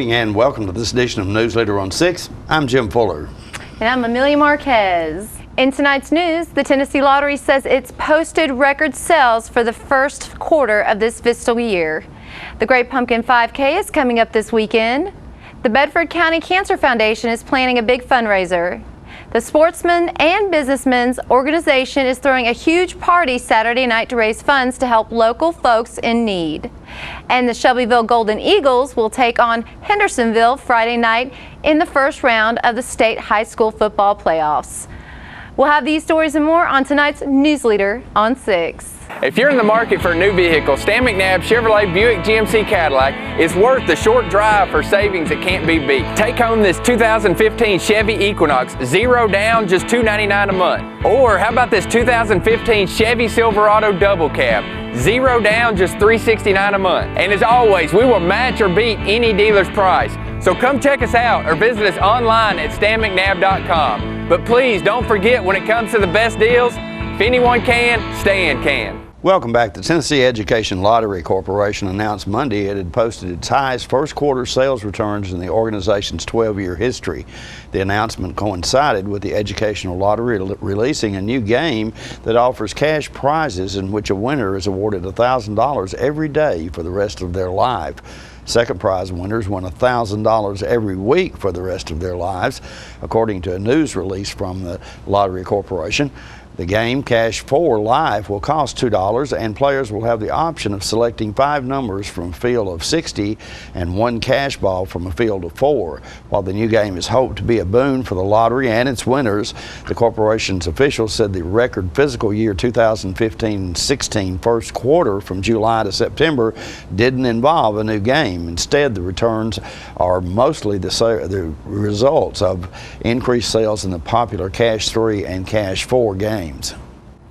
evening and welcome to this edition of Newsleader on 6. I'm Jim Fuller. And I'm Amelia Marquez. In tonight's news, the Tennessee Lottery says it's posted record sales for the first quarter of this fiscal year. The Great Pumpkin 5K is coming up this weekend. The Bedford County Cancer Foundation is planning a big fundraiser. The Sportsmen and Businessmen's organization is throwing a huge party Saturday night to raise funds to help local folks in need. And the Shelbyville Golden Eagles will take on Hendersonville Friday night in the first round of the state high school football playoffs. We'll have these stories and more on tonight's Newsleader on 6. If you're in the market for a new vehicle, Stan McNabb Chevrolet Buick GMC Cadillac is worth the short drive for savings that can't be beat. Take home this 2015 Chevy Equinox, 0 down, just $299 a month. Or how about this 2015 Chevy Silverado Double Cab, 0 down, just $369 a month. And as always, we will match or beat any dealer's price. So come check us out or visit us online at stanmcnabb.com. But please don't forget, when it comes to the best deals, if anyone can, Stan can. Welcome back. The Tennessee Education Lottery Corporation announced Monday it had posted its highest first quarter sales returns in the organization's 12-year history. The announcement coincided with the Educational Lottery releasing a new game that offers cash prizes in which a winner is awarded $1,000 every day for the rest of their life. Second prize winners win $1,000 every week for the rest of their lives, according to a news release from the Lottery Corporation. The game, Cash 4 Live, will cost $2, and players will have the option of selecting 5 numbers from a field of 60 and 1 cash ball from a field of 4. While the new game is hoped to be a boon for the lottery and its winners, the corporation's officials said the record fiscal year 2015-16 first quarter from July to September didn't involve a new game. Instead, the returns are mostly the results of increased sales in the popular Cash 3 and Cash 4 games.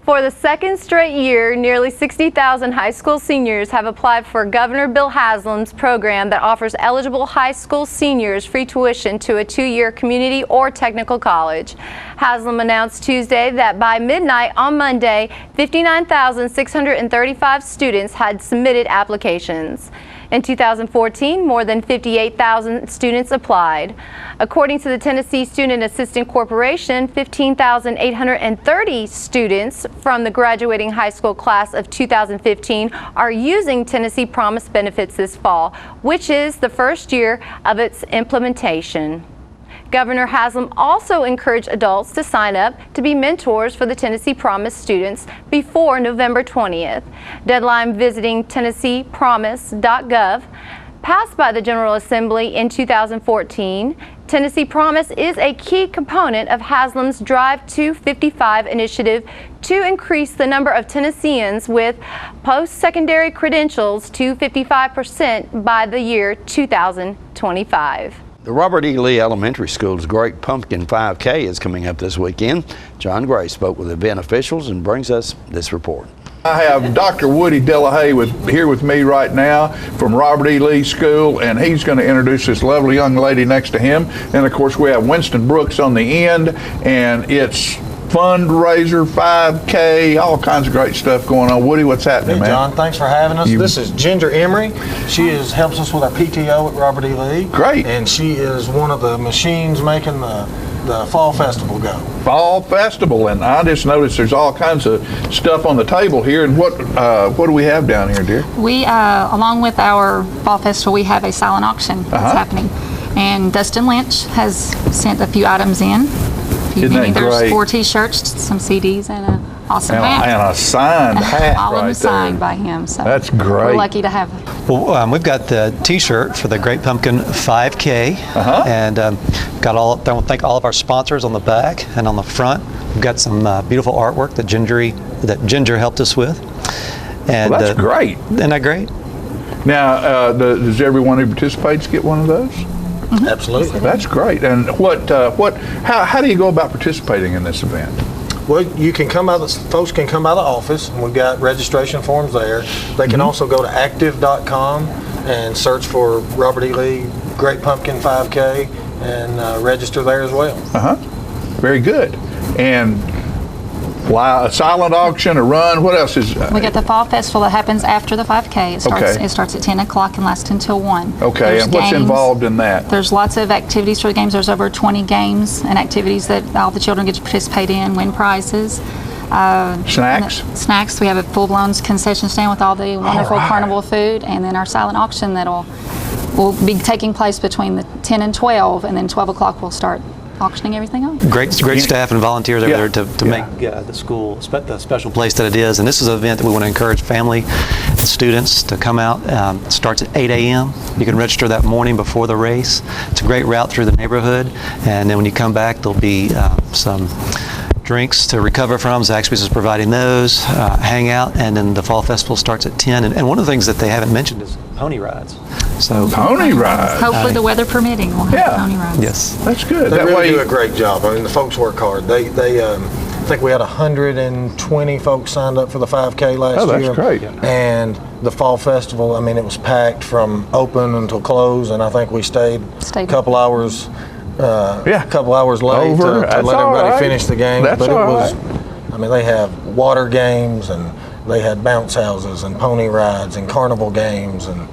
For the second straight year, nearly 60,000 high school seniors have applied for Governor Bill Haslam's program that offers eligible high school seniors free tuition to a 2-year community or technical college. Haslam announced Tuesday that by midnight on Monday, 59,635 students had submitted applications. In 2014, more than 58,000 students applied. According to the Tennessee Student Assistance Corporation, 15,830 students from the graduating high school class of 2015 are using Tennessee Promise benefits this fall, which is the first year of its implementation. Governor Haslam also encouraged adults to sign up to be mentors for the Tennessee Promise students before November 20th. Deadline visiting tennesseepromise.gov. Passed by the General Assembly in 2014, Tennessee Promise is a key component of Haslam's Drive to 55 initiative to increase the number of Tennesseans with post-secondary credentials to 55% by the year 2025. The Robert E. Lee Elementary School's Great Pumpkin 5K is coming up this weekend. John Gray spoke with event officials and brings us this report. I have Dr. Woody Delahaye here with me right now from Robert E. Lee School, and he's going to introduce this lovely young lady next to him. And of course we have Winston Brooks on the end, and it's fundraiser, 5K, all kinds of great stuff going on. Woody, what's happening, Hey, man? John, thanks for having us. This is Ginger Emery. She helps us with our PTO at Robert E. Lee. Great. And she is one of the machines making the Fall Festival go. Fall Festival, and I just noticed there's all kinds of stuff on the table here. And what do we have down here, dear? We, along with our Fall Festival, we have a silent auction that's happening. And Dustin Lynch has sent a few items in. Isn't that There's great? 4 t-shirts, some CDs, and an awesome hat. And a signed hat All of them right signed there. by him. So That's great. We're lucky to have it. Well, we've got the T-shirt for the Great Pumpkin 5K, and got I want to thank all of our sponsors on the back and on the front. We've got some beautiful artwork that Ginger helped us with. And Well, that's great. Isn't that great? Now, does everyone who participates get one of those? Absolutely. That's great. And how do you go about participating in this event? Well, folks can come by the office, and we've got registration forms there. They can also go to active.com and search for Robert E. Lee Great Pumpkin 5K and register there as well. Very good. And Wow, a silent auction, a run. What else is? We got the Fall Festival that happens after the 5K. Okay. It starts at 10 o'clock and lasts until 1. Okay, There's and what's games. involved in that? There's lots of activities for the games. There's over 20 games and activities that all the children get to participate in, win prizes. Snacks? Snacks. We have a full-blown concession stand with all the wonderful carnival food, and then our silent auction will be taking place between the 10 and 12, and then 12 o'clock we'll start auctioning everything off. Great staff and volunteers over Yeah. there to make the school the special place that it is. And this is an event that we want to encourage family and students to come out. It starts at 8 a.m. You can register that morning before the race. It's a great route through the neighborhood. And then when you come back, there'll be some drinks to recover from. Zaxby's is providing those, hang out, and then the Fall Festival starts at 10. And one of the things that they haven't mentioned is pony rides. So Pony rides. Hopefully the weather permitting, we'll have pony rides. yes. That's good. They That really way, do a great job. I mean, the folks work hard. I think we had 120 folks signed up for the 5K last year. Oh, that's great. And the Fall Festival, I mean, it was packed from open until close, and I think we stayed a couple hours. A couple hours late Over. to That's let all everybody right. finish the game. That's but it all was, right. I mean, they have water games, and they had bounce houses and pony rides and carnival games, and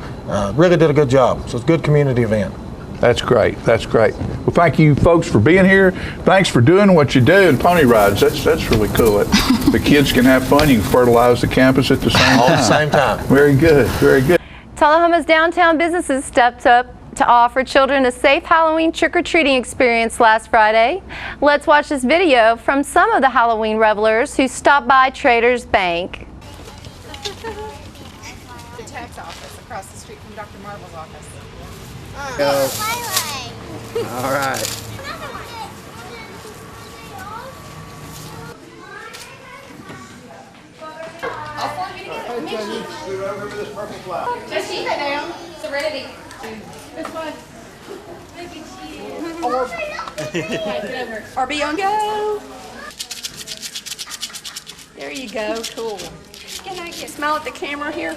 really did a good job. So it's a good community event. That's great. That's great. Well, thank you folks for being here. Thanks for doing what you do. And pony rides, that's really cool. The kids can have fun. You can fertilize the campus at the same time. All at the same time. Very good. Very good. Tullahoma's downtown businesses stepped up to offer children a safe Halloween trick-or-treating experience last Friday. Let's watch this video from some of the Halloween revelers who stopped by Traders Bank. The tax office across the street from Dr. Marvel's office. All right. Just keep it down. Serenity. This one. Or be on go. There you go. Cool. Can I smile at the camera here?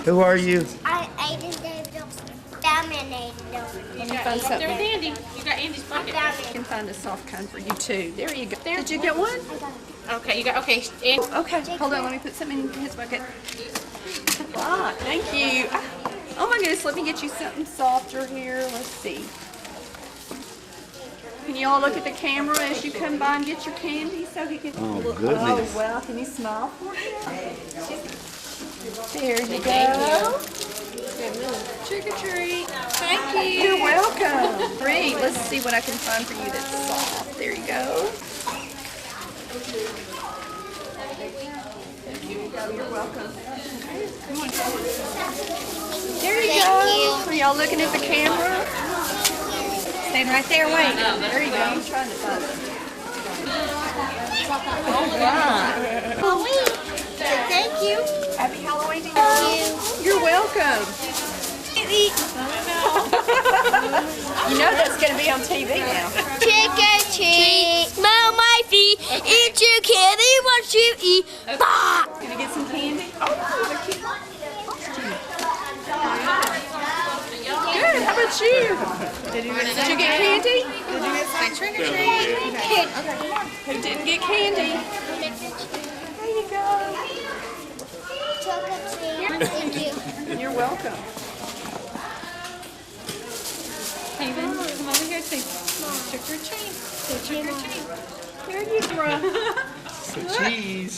Who are you? I'm Aiden Dominated. Let me find something. There's Andy. You got Andy's bucket. I can find a soft kind for you too. There you go. There. Did you get one? Okay, you got. Okay. Andy. Okay. Hold on. Let me put something in his bucket. Ah, thank you. Oh my goodness. Let me get you something softer here. Let's see. Can you all look at the camera as you come by and get your candy so he can? Oh, goodness. Oh well. Can you smile for him? There you go. Trick or treat. Thank you. You're welcome. Great. Let's see what I can find for you that's soft. There you go. You're welcome. Come on. There you go. Are y'all looking at the camera? Stand right there. Wait. There you go. I'm trying to find it. All right. Halloween. Thank you. Happy Halloween to you. Thank You're welcome. You know that's going to be on TV now. Trick or treat. Smell my feet. Eat your candy once you eat. Bah! Can I get some candy? Oh, they're cute. Good. How about you? Did you get candy? Did you get trick or treat? Who didn't get candy? There you go. Thank you. You're welcome. Haven, come over here too. Trick or treat. Trick or treat. There you go. Cheese.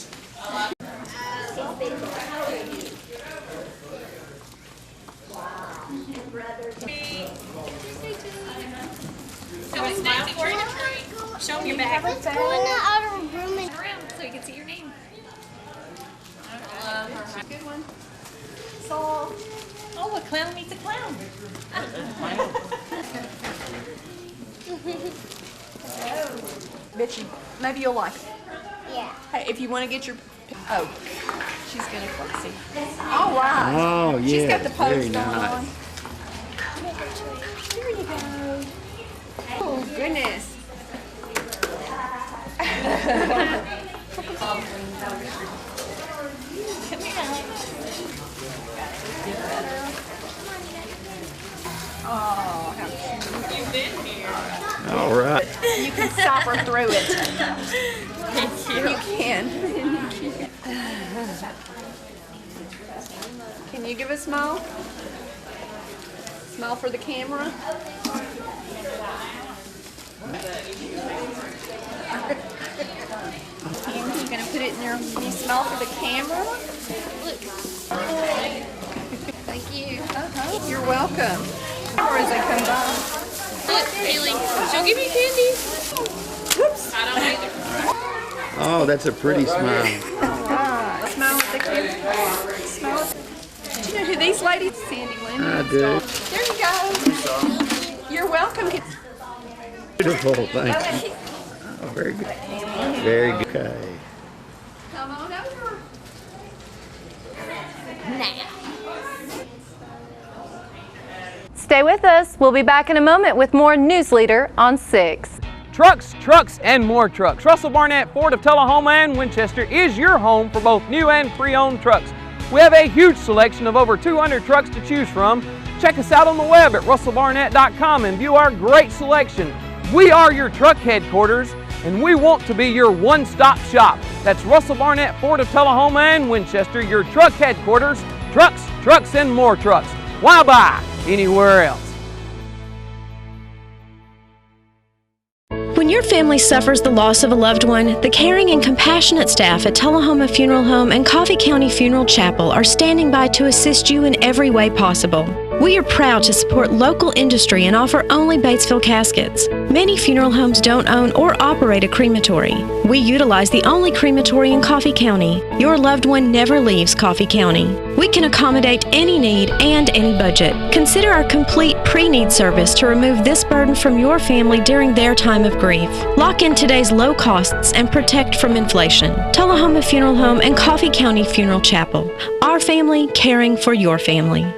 Show them your bag. Let's go in the outer room and So you can see your name. Good one. So, oh, a clown meets a clown. Bet you, maybe you'll like it. yeah. Hey, if you want to get your, oh, she's gonna foxy. All right. Oh, yeah. She's got the pose Very going nice. on. Here you go. Oh goodness. Come here. Oh, how cute. All right. You can stop her through it. Thank you. You can. Can you give a smile? Smile for the camera. And you're gonna put it in your. Can you smile for the camera? Look. Thank you. You're welcome. Or as they come by. Look, Haley, she'll give you candy. Whoops. I don't either. Oh, that's a pretty smile. Right. Smile at the camera. Smile. Do you know who these ladies? Sandy Lynn. I do. There you go. You're welcome. Beautiful, thank you. Oh, very good. Very good. Okay. Come on over. Now. Stay with us. We'll be back in a moment with more Newsleader on 6. Trucks, trucks, and more trucks. Russell Barnett Ford of Tullahoma and Winchester is your home for both new and pre-owned trucks. We have a huge selection of over 200 trucks to choose from. Check us out on the web at russellbarnett.com and view our great selection. We are your truck headquarters, and we want to be your one-stop shop. That's Russell Barnett Ford of Tullahoma and Winchester, your truck headquarters. Trucks, trucks, and more trucks. Why buy anywhere else? When your family suffers the loss of a loved one, the caring and compassionate staff at Tullahoma Funeral Home and Coffee County Funeral Chapel are standing by to assist you in every way possible. We are proud to support local industry and offer only Batesville caskets. Many funeral homes don't own or operate a crematory. We utilize the only crematory in Coffee County. Your loved one never leaves Coffee County. We can accommodate any need and any budget. Consider our complete pre-need service to remove this burden from your family during their time of grief. Lock in today's low costs and protect from inflation. Tullahoma Funeral Home and Coffee County Funeral Chapel. Our family caring for your family.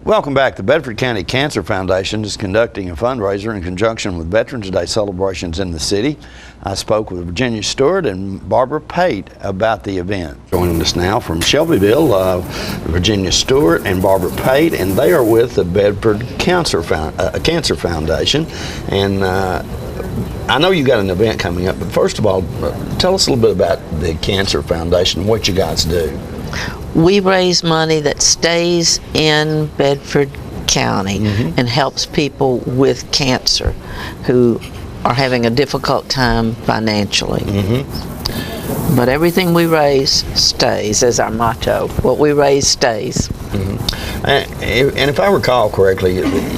Welcome back. The Bedford County Cancer Foundation is conducting a fundraiser in conjunction with Veterans Day celebrations in the city. I spoke with Virginia Stewart and Barbara Pate about the event. Joining us now from Shelbyville, Virginia Stewart and Barbara Pate, and they are with the Bedford Cancer Foundation. And I know you got an event coming up, but first of all, tell us a little bit about the Cancer Foundation and what you guys do. We raise money that stays in Bedford County and helps people with cancer who are having a difficult time financially. But everything we raise stays, is our motto. What we raise stays. And if I recall correctly,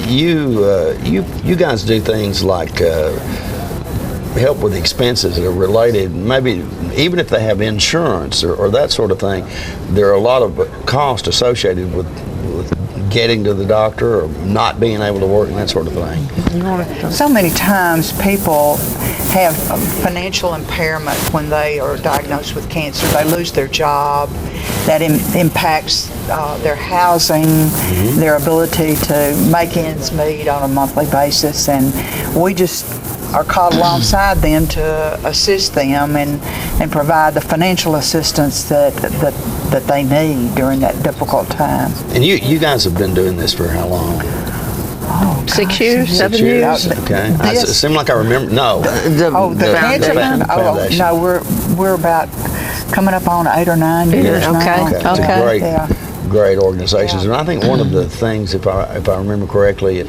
you guys do things like help with expenses that are related, maybe even if they have insurance or that sort of thing. There are a lot of costs associated with getting to the doctor or not being able to work and that sort of thing. So many times people have financial impairment when they are diagnosed with cancer. They lose their job. That impacts their housing, their ability to make ends meet on a monthly basis, and we just are called alongside them to assist them and provide the financial assistance that they need during that difficult time. And you guys have been doing this for how long? Oh, 6 years, 7 years. Okay. It seemed like I remember. No. The Cancer Foundation. No, we're about coming up on 8 or 9 years now. Okay. It's great organizations, and I think one of the things, if I remember correctly,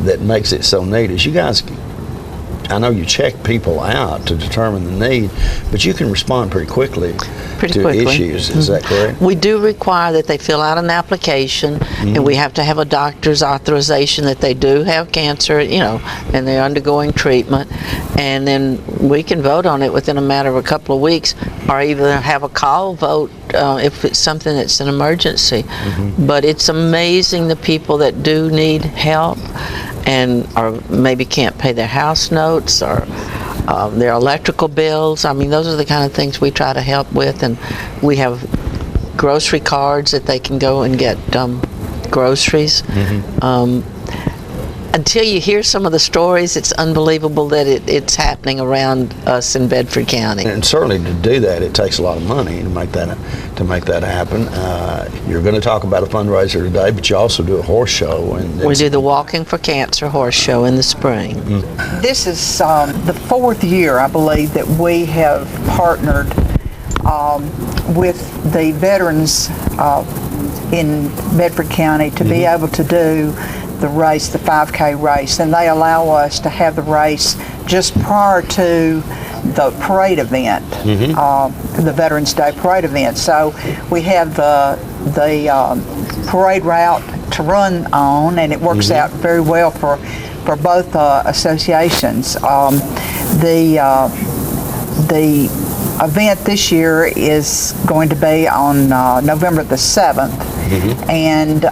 that makes it so neat is you guys. I know you check people out to determine the need, but you can respond pretty quickly to issues. Is that correct? We do require that they fill out an application, and we have to have a doctor's authorization that they do have cancer, and they're undergoing treatment, and then we can vote on it within a matter of a couple of weeks, or even have a call vote if it's something that's an emergency. But it's amazing the people that do need help and or maybe can't pay their house notes or their electrical bills. I mean, those are the kind of things we try to help with, and we have grocery cards that they can go and get groceries. until you hear some of the stories, it's unbelievable that it's happening around us in Bedford County. And certainly to do that, it takes a lot of money to make that happen. You're going to talk about a fundraiser today, but you also do a horse show. And we do the Walking for Cancer horse show in the spring. Mm. This is the 4th year, I believe, that we have partnered with the veterans in Bedford County to be able to do the race, the 5K race, and they allow us to have the race just prior to the parade event, the Veterans Day parade event. So we have the parade route to run on, and it works out very well for both associations. The event this year is going to be on November the 7th, and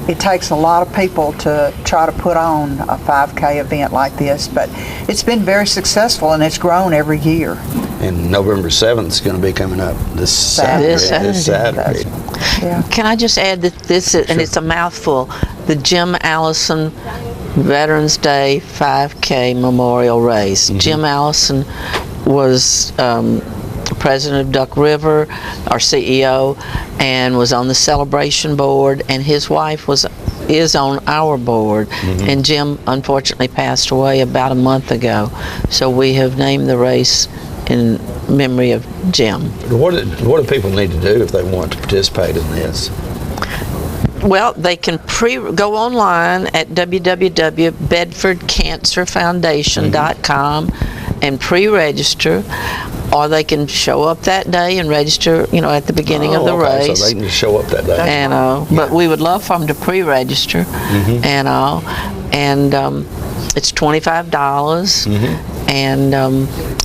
it takes a lot of people to try to put on a 5K event like this, but it's been very successful and it's grown every year. And November 7th is going to be coming up this Saturday. Yeah. Can I just add that this is, and it's a mouthful, the Jim Allison Veterans Day 5K Memorial Race. Jim Allison was president of Duck River, our CEO, and was on the celebration board, and his wife is on our board, and Jim unfortunately passed away about a month ago, so we have named the race in memory of Jim. What do people need to do if they want to participate in this? Well, they can go online at www.bedfordcancerfoundation.com and pre-register, or they can show up that day and register, at the beginning of the race. So they can show up that day. And but we would love for them to pre-register, and it's $25, and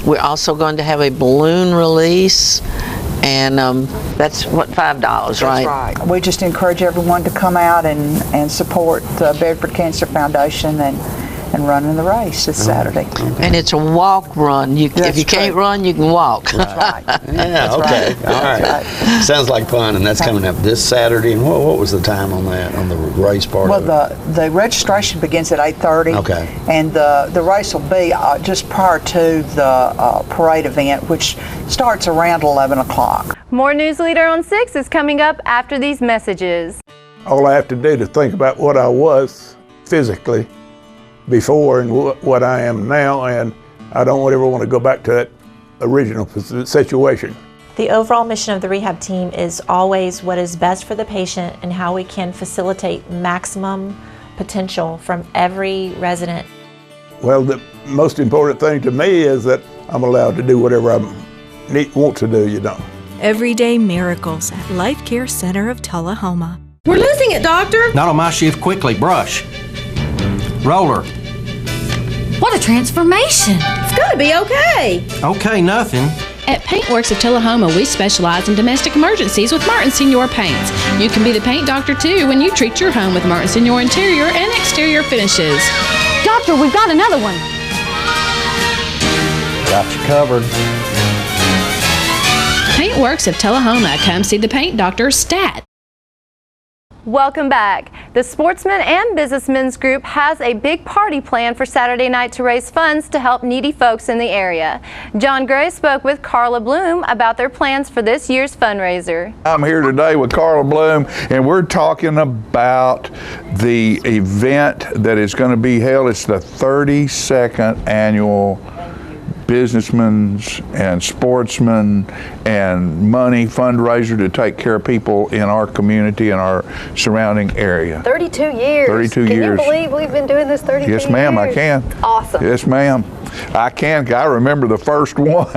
we're also going to have a balloon release. And that's what, $5, right? That's right. We just encourage everyone to come out and support the Bedford Cancer Foundation and run in the race this Saturday. And it's a walk run. If you can't run, you can walk. That's right. Yeah, okay. All right. Sounds like fun, and that's coming up this Saturday. And what was the time on that, on the race part of it? Well, the registration begins at 8:30. Okay. And the race will be just prior to the parade event, which starts around 11 o'clock. More Newsleader on 6 is coming up after these messages. All I have to do to think about what I was physically before and what I am now, and I don't ever want to go back to that original situation. The overall mission of the rehab team is always what is best for the patient and how we can facilitate maximum potential from every resident. Well, the most important thing to me is that I'm allowed to do whatever I want to do, Everyday miracles at Life Care Center of Tullahoma. We're losing it, doctor. Not on my shift. Quickly, brush. Roller. What a transformation! It's gotta be okay. Okay, nothing. At Paintworks of Tullahoma, we specialize in domestic emergencies with Martin Senior Paints. You can be the paint doctor too when you treat your home with Martin Senior interior and exterior finishes. Doctor, we've got another one. Got you covered. Paintworks of Tullahoma. Come see the paint doctor, Stat. Welcome back. The Sportsmen and Businessmen's Group has a big party planned for Saturday night to raise funds to help needy folks in the area. John Gray spoke with Carla Bloom about their plans for this year's fundraiser. I'm here today with Carla Bloom, and we're talking about the event that is going to be held. It's the 32nd annual businessmen's and sportsmen and money fundraiser to take care of people in our community and our surrounding area. 32 years. 32 years. Can you believe we've been doing this 32 years? Yes, ma'am, I can. Awesome. Yes, ma'am. I can. I remember the first one.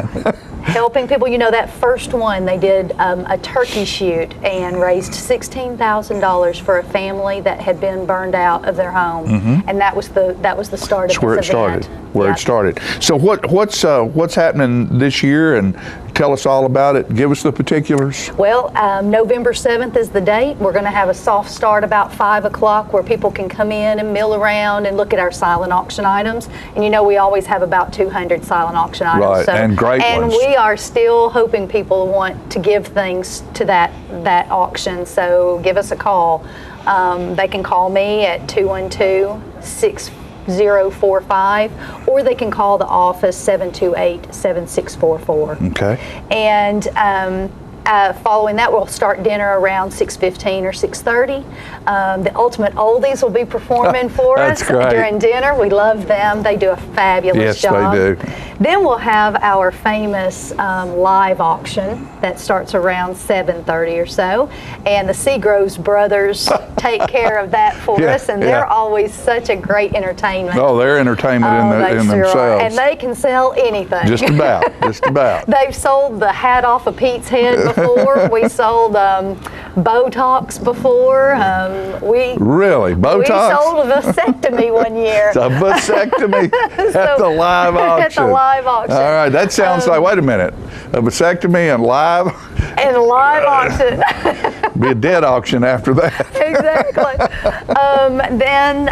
Helping people, that first one, they did a turkey shoot and raised $16,000 for a family that had been burned out of their home, and that was the start of this event. Where it started. So what's happening this year, and tell us all about it. Give us the particulars. Well, November 7th is the date. We're going to have a soft start about 5 o'clock where people can come in and mill around and look at our silent auction items. And we always have about 200 silent auction items. Right, so, and great and ones. We are still hoping people want to give things to that auction. So give us a call. They can call me at 212-6045, or they can call the office 728-7644. Okay. And following that, we'll start dinner around 6:15 or 6:30. The Ultimate Oldies will be performing for us during dinner. We love them. They do a fabulous job. Yes, they do. Then we'll have our famous live auction that starts around 7:30 or so, and the Seagroves brothers take care of that for us, and they're always such a great entertainment. Oh, they're entertainment in themselves. And they can sell anything. Just about, just about. They've sold the hat off of Pete's head before. We sold Botox before. Really? Botox? We sold a vasectomy one year. A vasectomy at the live auction. At the live auction. All right, that sounds like, wait a minute, a vasectomy and live? And a live auction. Be a dead auction after that. Exactly. Then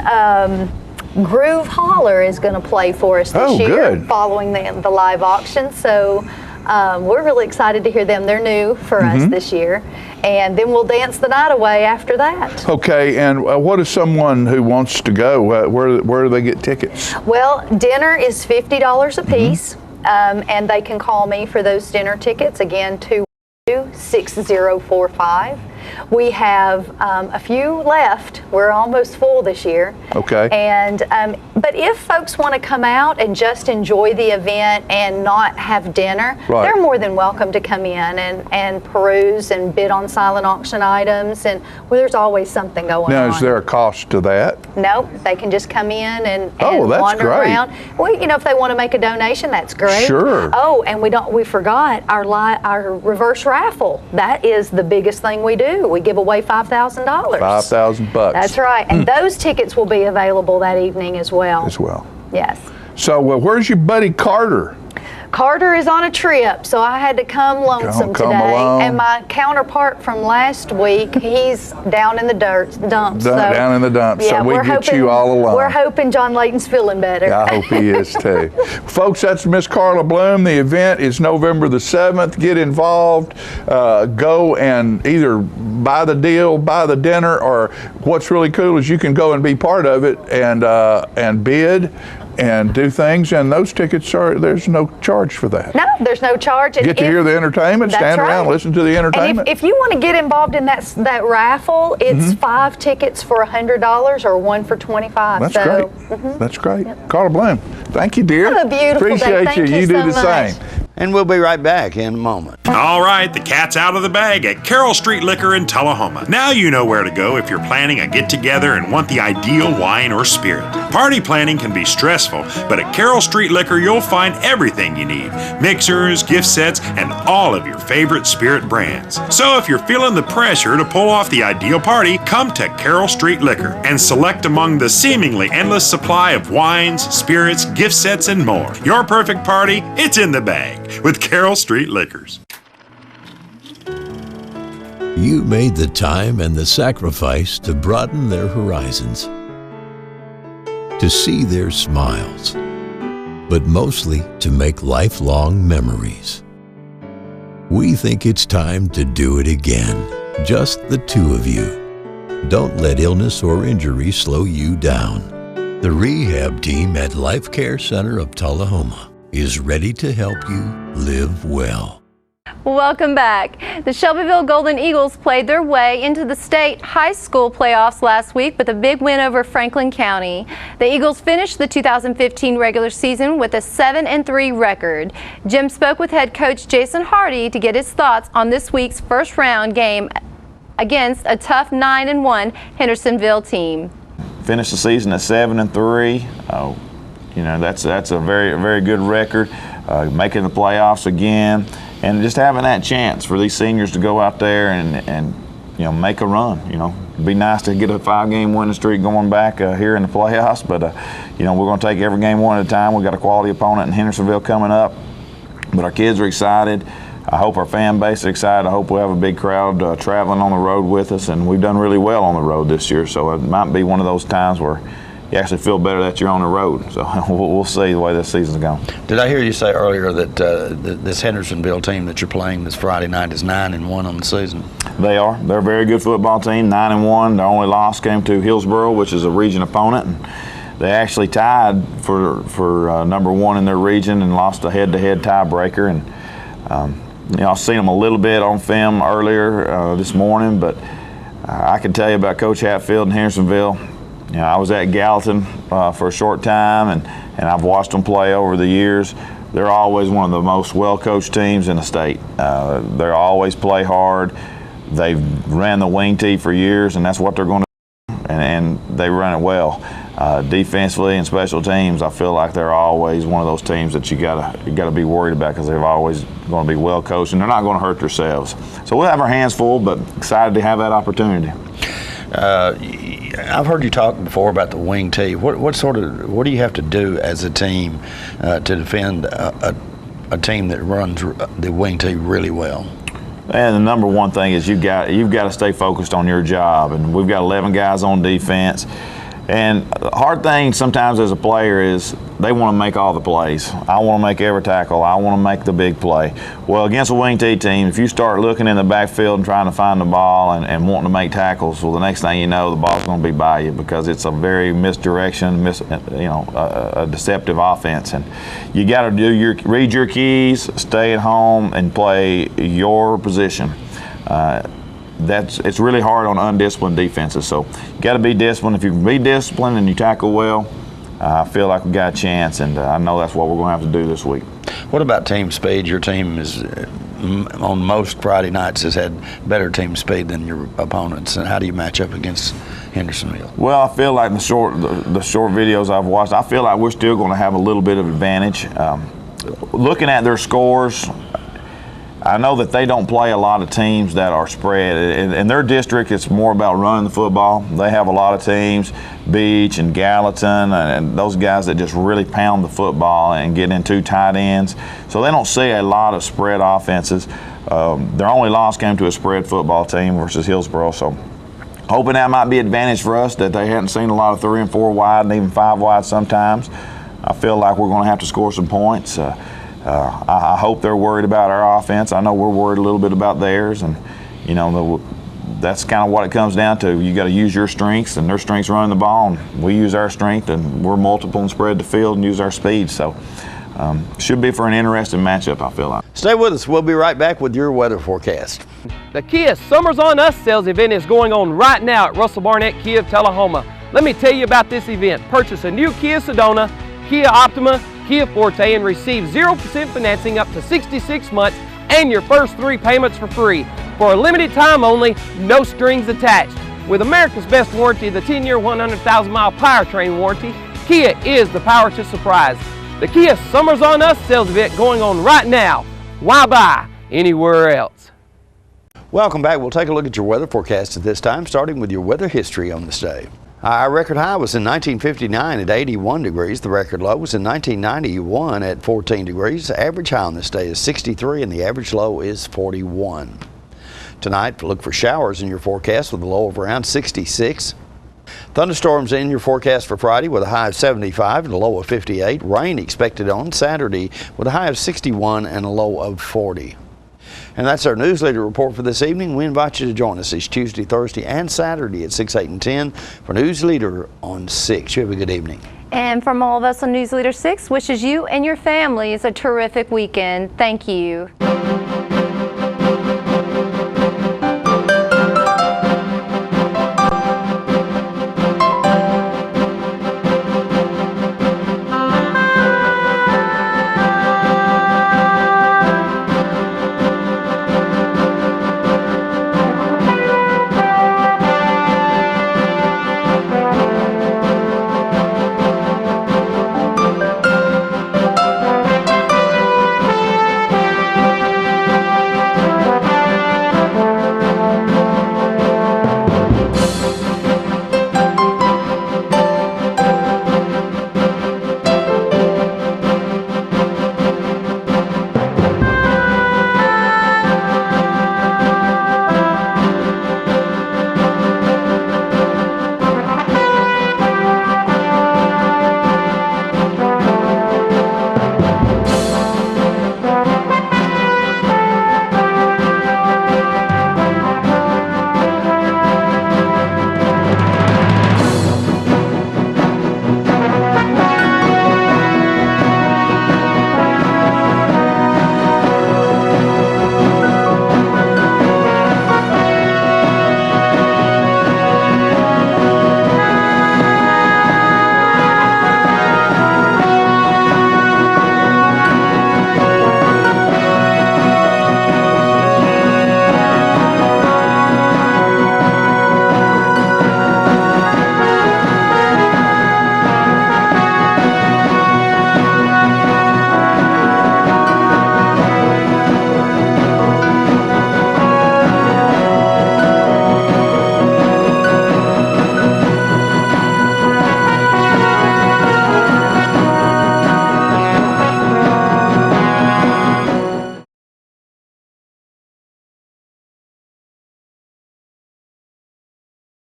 Groove Holler is going to play for us this year, following the live auction. So we're really excited to hear them. They're new for us this year. And then we'll dance the night away after that. Okay, and what is someone who wants to go? Where do they get tickets? Well, dinner is $50 a piece, and they can call me for those dinner tickets. Again, 212-6045. We have a few left. We're almost full this year. Okay. And but if folks want to come out and just enjoy the event and not have dinner, they're more than welcome to come in and peruse and bid on silent auction items. And there's always something going on. Now, is there a cost to that? Nope. They can just come in and that's wander great. around. Well, if they want to make a donation, that's great. Sure. Oh, and we forgot our reverse raffle. That is the biggest thing we do. We give away $5,000. $5,000. That's right. And those tickets will be available that evening as well. Yes. So where's your buddy Carter? Carter is on a trip, so I had to come lonesome today. Alone. And my counterpart from last week, he's down in the dumps. Down in the dumps, yeah, so we get you all alone. We're hoping John Layton's feeling better. I hope he is too. Folks, that's Miss Carla Bloom. The event is November the 7th. Get involved. Go and either buy the deal, buy the dinner, or what's really cool is you can go and be part of it and bid and do things, and those tickets there's no charge for that. No, there's no charge. You get to hear the entertainment, stand around, listen to the entertainment. And if you want to get involved in that raffle, it's 5 tickets for $100 or 1 for $25. That's great. That's great. Yep. Carla Bloom, thank you, dear. Have a beautiful Appreciate day. Thank you do so the much. same. And we'll be right back in a moment. All right, the cat's out of the bag at Carroll Street Liquor in Tullahoma. Now you know where to go if you're planning a get-together and want the ideal wine or spirit. Party planning can be stressful, but at Carroll Street Liquor you'll find everything you need. Mixers, gift sets, and all of your favorite spirit brands. So if you're feeling the pressure to pull off the ideal party, come to Carroll Street Liquor and select among the seemingly endless supply of wines, spirits, gift sets, and more. Your perfect party, it's in the bag with Carroll Street Liquors. You made the time and the sacrifice to broaden their horizons, to see their smiles, but mostly to make lifelong memories. We think it's time to do it again, just the two of you. Don't let illness or injury slow you down. The rehab team at Life Care Center of Tullahoma is ready to help you live well. Welcome back. The Shelbyville Golden Eagles played their way into the state high school playoffs last week with a big win over Franklin County. The Eagles finished the 2015 regular season with a 7-3 record. Jim spoke with head coach Jason Hardy to get his thoughts on this week's first round game against a tough 9-1 Hendersonville team. Finished the season at 7-3. That's a very good record. Making the playoffs again, and just having that chance for these seniors to go out there and make a run. It'd be nice to get a 5-game winning streak going back here in the playoffs, but we're going to take every game one at a time. We've got a quality opponent in Hendersonville coming up, but our kids are excited. I hope our fan base is excited. I hope we have a big crowd traveling on the road with us, and we've done really well on the road this year, so it might be one of those times where you actually feel better that you're on the road. So we'll see the way this season's going. Did I hear you say earlier that this Hendersonville team that you're playing this Friday night is 9-1 on the season? They are. They're a very good football team, 9-1. Their only loss came to Hillsboro, which is a region opponent. And they actually tied for number 1 in their region and lost a head-to-head tiebreaker. And you know, I've seen them a little bit on film earlier this morning, but I can tell you about Coach Hatfield in Hendersonville. You know, I was at Gallatin for a short time, and I've watched them play over the years. They're always one of the most well-coached teams in the state. They always play hard. They've ran the wing tee for years, and that's what they're going to do, and they run it well. Defensively and special teams, I feel like they're always one of those teams that you gotta be worried about, because they're always going to be well coached, and they're not going to hurt themselves. So we'll have our hands full, but excited to have that opportunity. I've heard you talk before about the wing tee. What do you have to do as a team to defend a team that runs the wing tee really well? And the number one thing is you've got to stay focused on your job. And we've got 11 guys on defense. And the hard thing sometimes as a player is they want to make all the plays. I want to make every tackle. I want to make the big play. Well, against a wing tee team, if you start looking in the backfield and trying to find the ball and wanting to make tackles, well, the next thing you know, the ball's going to be by you, because it's a very misdirection, a deceptive offense. And you got to read your keys, stay at home, and play your position. It's really hard on undisciplined defenses. So you got to be disciplined. If you can be disciplined and you tackle well, I feel like we got a chance, and I know that's what we're going to have to do this week. What about team speed? Your team is on most Friday nights has had better team speed than your opponents, and how do you match up against Hendersonville? Well, I feel like the short videos I've watched, I feel like we're still going to have a little bit of advantage. Looking at their scores, I know that they don't play a lot of teams that are spread. In their district, it's more about running the football. They have a lot of teams, Beach and Gallatin, and those guys that just really pound the football and get into tight ends. So they don't see a lot of spread offenses. Their only loss came to a spread football team versus Hillsboro. So hoping that might be an advantage for us, that they hadn't seen a lot of 3 and 4 wide and even 5 wide sometimes. I feel like we're going to have to score some points. I hope they're worried about our offense. I know we're worried a little bit about theirs, and you know that's kind of what it comes down to. You got to use your strengths, and their strengths running the ball, and we use our strength, and we're multiple and spread the field and use our speed. So should be for an interesting matchup, I feel like. Stay with us. We'll be right back with your weather forecast. The Kia Summers on Us sales event is going on right now at Russell Barnett Kia of Tullahoma. Let me tell you about this event. Purchase a new Kia Sedona, Kia Optima, Kia Forte, and receive 0% financing up to 66 months and your first 3 payments for free. For a limited time only, no strings attached. With America's best warranty, the 10-year, 100,000-mile powertrain warranty, Kia is the power to surprise. The Kia Summers on Us sales event going on right now. Why buy anywhere else? Welcome back. We'll take a look at your weather forecast at this time, starting with your weather history on this day. Our record high was in 1959 at 81 degrees. The record low was in 1991 at 14 degrees. The average high on this day is 63 and the average low is 41. Tonight, look for showers in your forecast with a low of around 66. Thunderstorms in your forecast for Friday with a high of 75 and a low of 58. Rain expected on Saturday with a high of 61 and a low of 40. And that's our Newsleader report for this evening. We invite you to join us each Tuesday, Thursday, and Saturday at 6, 8, and 10 for Newsleader on 6. You have a good evening. And from all of us on Newsleader 6, wishes you and your families a terrific weekend. Thank you.